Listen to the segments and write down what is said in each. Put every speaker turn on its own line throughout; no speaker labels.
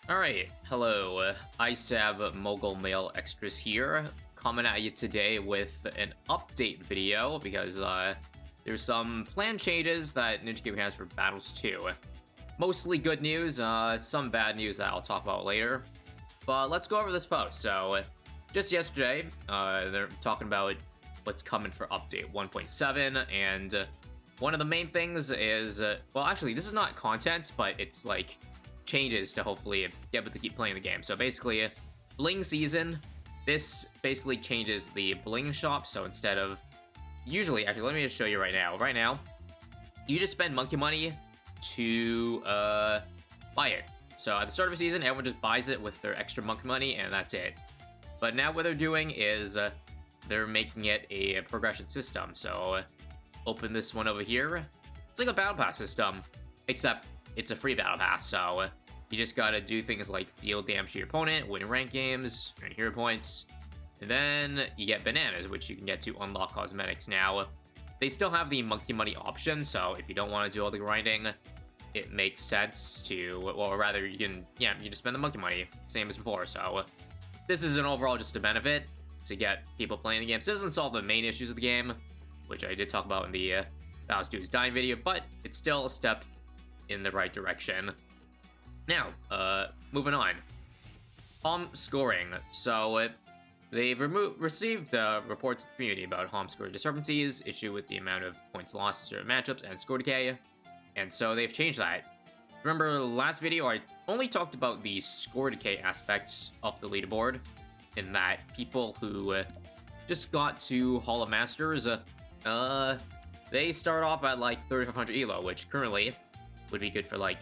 Alright, hello, ISAB Mogul Mail Extras here, coming at you today with an update video because there's some plan changes that Ninja Gaming has for Battles 2. Mostly good news, some bad news that I'll talk about later. But let's go over this post. So, just yesterday, they're talking about what's coming for update 1.7, and one of the main things is, well, actually, this is not content, but it's like changes to hopefully get able to keep playing the game. So basically, Bling Season, this basically changes the Bling shop. So instead of usually, actually, let me just show you right now. Right now, you just spend monkey money to buy it. So at the start of a season, everyone just buys it with their extra monkey money, and that's it. But now what they're doing is they're making it a progression system. So open this one over here. It's like a battle pass system, except it's a free battle pass, so you just gotta do things like deal damage to your opponent, win rank games, earn hero points, and then you get bananas, which you can get to unlock cosmetics. Now, they still have the monkey money option, so if you don't want to do all the grinding, it makes sense to, well, rather you can, yeah, you just spend the monkey money, same as before. So this is an overall just a benefit to get people playing the game. This doesn't solve the main issues of the game, which I did talk about in the Battles 2 is Dying video, but it's still a step in the right direction. Now, moving on. Hom scoring. So, they've received reports to the community about Hom score discrepancies, issue with the amount of points lost to certain matchups, and score decay. And so they've changed that. Remember, last video I only talked about the score decay aspects of the leaderboard, in that people who just got to Hall of Masters, they start off at like 3500 elo, which currently would be good for like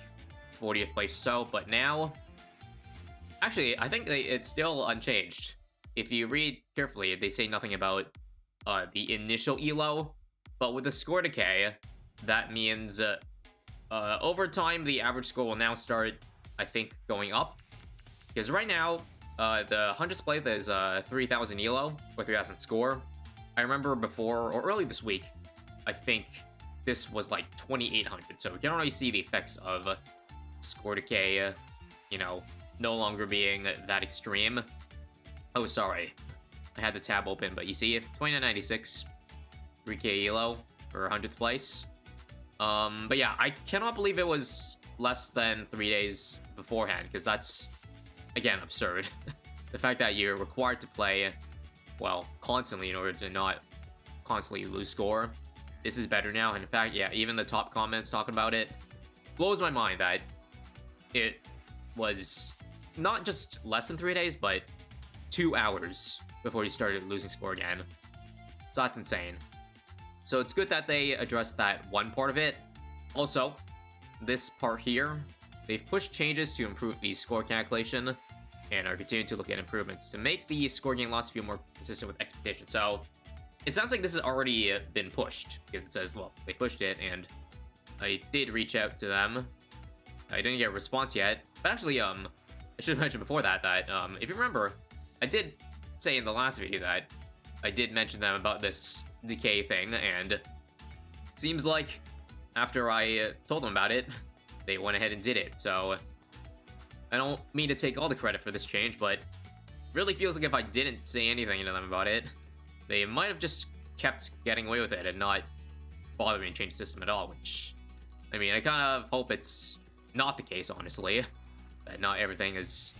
40th place or so, but now, actually, I think it's still unchanged. If you read carefully, they say nothing about the initial elo, but with the score decay, that means over time, the average score will now start, I think, going up, because right now, the 100th place is 3000 elo, or 3000 score. I remember before, or early this week, I think this was like 2800, so we can already see the effects of score decay, you know, no longer being that extreme. Oh, sorry, I had the tab open, but you see, 2996, 3k elo for 100th place. But yeah, I cannot believe it was less than 3 days beforehand, because that's, again, absurd. The fact that you're required to play, well, constantly in order to not constantly lose score. This is better now, and in fact, yeah, even the top comments talking about it blows my mind that it was not just less than 3 days, but 2 hours before you started losing score again. So that's insane. So it's good that they addressed that one part of it. Also, this part here, they've pushed changes to improve the score calculation, and are continuing to look at improvements to make the score gain loss feel more consistent with expectations. So it sounds like this has already been pushed, because it says, well, they pushed it, and I did reach out to them. I didn't get a response yet, but actually, I should have mentioned before that, if you remember, I did say in the last video that I did mention them about this decay thing, and it seems like after I told them about it, they went ahead and did it. So I don't mean to take all the credit for this change, but it really feels like if I didn't say anything to them about it, they might have just kept getting away with it and not bother me to change the system at all, which, I mean, I kind of hope it's not the case, honestly, that not everything is,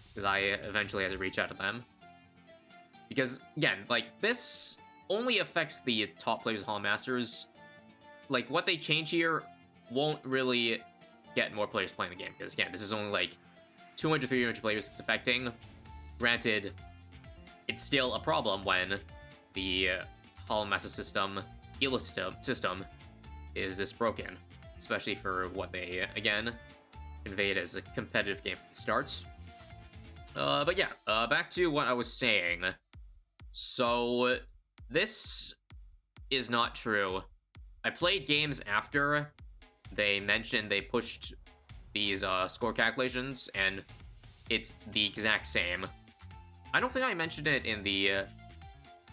because I eventually had to reach out to them. Because, again, like, this only affects the top players of Hall Masters. Like, what they change here won't really get more players playing the game, because, again, this is only, like, 200, 300 players it's affecting. Granted, it's still a problem when the Hall Master system, elo system is this broken, especially for what they, again, conveyed as a competitive game from the start. But yeah, back to what I was saying. So, this is not true. I played games after they mentioned they pushed these score calculations, and it's the exact same. I don't think I mentioned it in the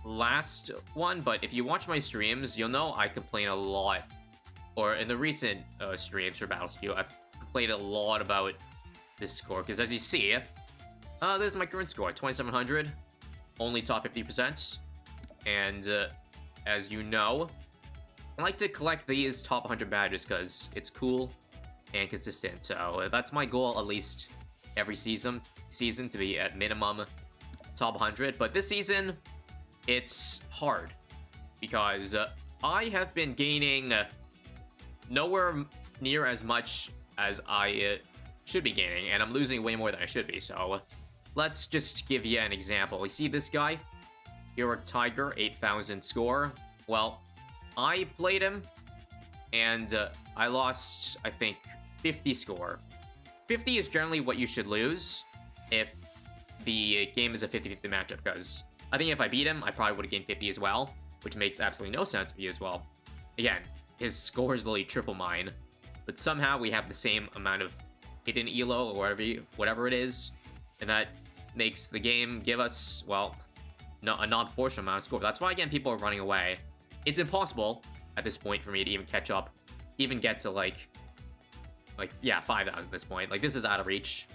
last one, but if you watch my streams, you'll know I complain a lot, or in the recent streams for Battles 2, I've complained a lot about this score, because as you see, this is my current score, 2700, only top 50%, and as you know, I like to collect these top 100 badges because it's cool and consistent, so that's my goal at least every season to be at minimum top 100, but this season, it's hard, because I have been gaining nowhere near as much as I should be gaining, and I'm losing way more than I should be, so let's just give you an example. You see this guy? Hero Tiger, 8,000 score. Well, I played him, and I lost, I think, 50 score. 50 is generally what you should lose if the game is a 50-50 matchup, because I think if I beat him, I probably would have gained 50 as well, which makes absolutely no sense to me as well. Again, his score is literally triple mine, but somehow we have the same amount of hidden elo or whatever it is, and that makes the game give us, well, a non-proportional amount of score. That's why, again, people are running away. It's impossible at this point for me to even catch up, even get to yeah, 5,000 at this point. Like, this is out of reach.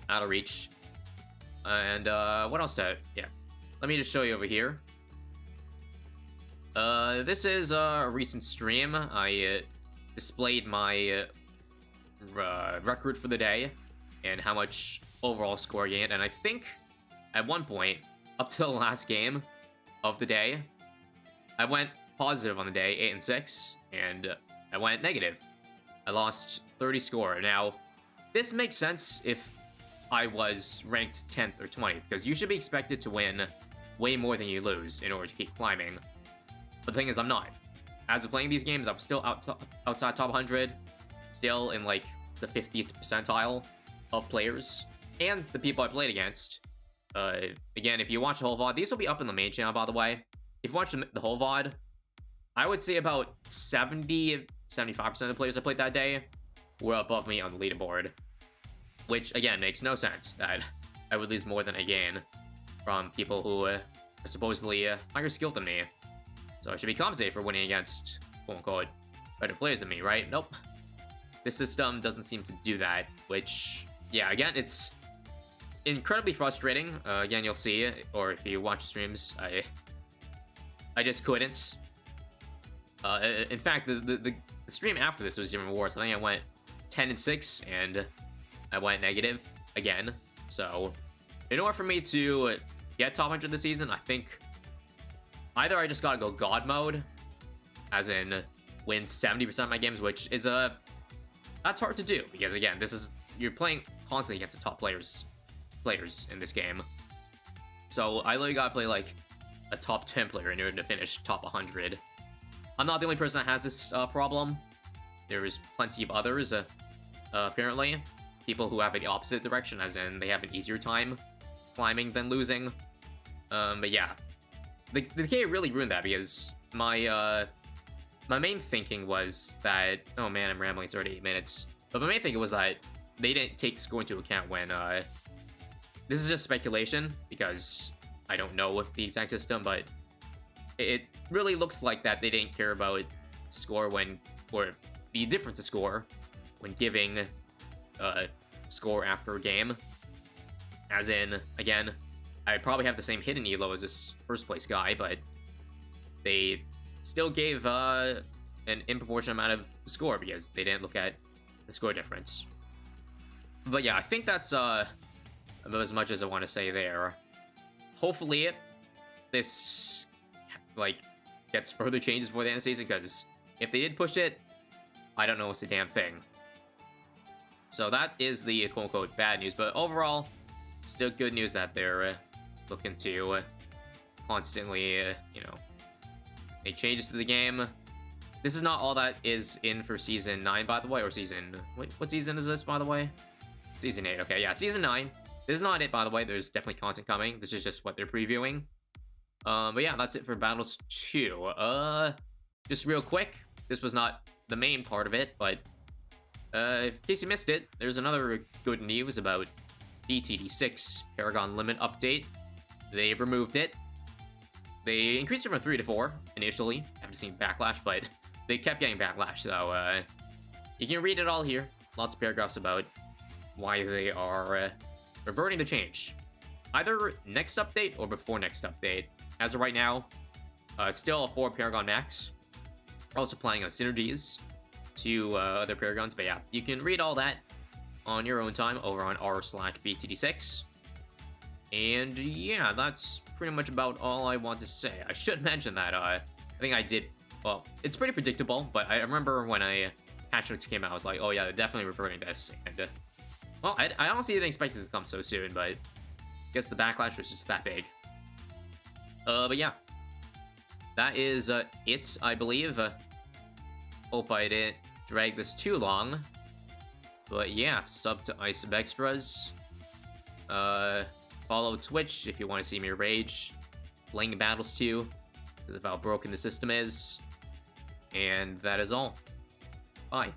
Out of reach. And what else yeah, let me just show you over here. This is a recent stream. I displayed my record for the day and how much overall score I gained, and I think at one point, up to the last game of the day, I went positive on the day, 8 and 6, and I went negative. I lost 30 score. Now, this makes sense if I was ranked 10th or 20th, because you should be expected to win way more than you lose in order to keep climbing. But the thing is, I'm not. As of playing these games, I'm still outside top 100, still in, like, the 50th percentile of players, and the people I played against. Again, if you watch the whole VOD, these will be up in the main channel, by the way. If you watch the whole VOD, I would say about 75% of the players I played that day were above me on the leaderboard. Which, again, makes no sense that I would lose more than I gain from people who are supposedly higher skilled than me. So I should be compensated for winning against, quote-unquote, better players than me, right? Nope. This system doesn't seem to do that, which, yeah, again, it's incredibly frustrating. Again, you'll see, or if you watch the streams, I just couldn't. In fact, the stream after this was even worse. I think I went 10 and 6, and I went negative again. So, in order for me to get top 100 this season, I think either I just gotta go God mode, as in win 70% of my games, which is that's hard to do, because again, you're playing constantly against the top players in this game. So I literally gotta play like a top 10 player in order to finish top 100. I'm not the only person that has this problem. There's plenty of others, apparently. People who have the opposite direction, as in they have an easier time climbing than losing. But yeah, the decay really ruined that, because my main thinking was that, oh man, I'm rambling, it's already 8 minutes. But my main thinking was that they didn't take score into account when, this is just speculation, because I don't know the exact system, but it really looks like that they didn't care about score or the difference of score when giving score after a game. As in, again, I probably have the same hidden elo as this first place guy, but they still gave an disproportionate amount of score because they didn't look at the score difference. But yeah, I think that's as much as I want to say there. Hopefully this gets further changes before the end of the season, because if they did push it, I don't know what's the damn thing. So that is the quote-unquote bad news, but overall, still good news that they're looking to constantly, make changes to the game. This is not all that is in for Season 9, by the way, or Season... What season is this, by the way? Season 8, okay, yeah, Season 9. This is not it, by the way. There's definitely content coming. This is just what they're previewing. But yeah, that's it for Battles 2. Just real quick, this was not the main part of it, but in case you missed it, there's another good news about BTD6 Paragon Limit update. They removed it. They increased it from 3 to 4 initially, after seeing backlash, but they kept getting backlash, so you can read it all here. Lots of paragraphs about why they are reverting the change. Either next update or before next update. As of right now, it's still a 4 Paragon Max. Also planning on synergies to other Paragons, but yeah, you can read all that on your own time over on r/BTD6. And yeah, that's pretty much about all I want to say. I should mention that I think I did, well, it's pretty predictable, but I remember when patch notes came out, I was like, oh yeah, they're definitely reverting this. And well, I honestly didn't expect it to come so soon, but I guess the backlash was just that big. But yeah, that is it, I believe. Hope I didn't drag this too long. But yeah, sub to ISAB Extras. Follow Twitch if you want to see me rage. Playing battles too, because of how broken the system is. And that is all. Bye.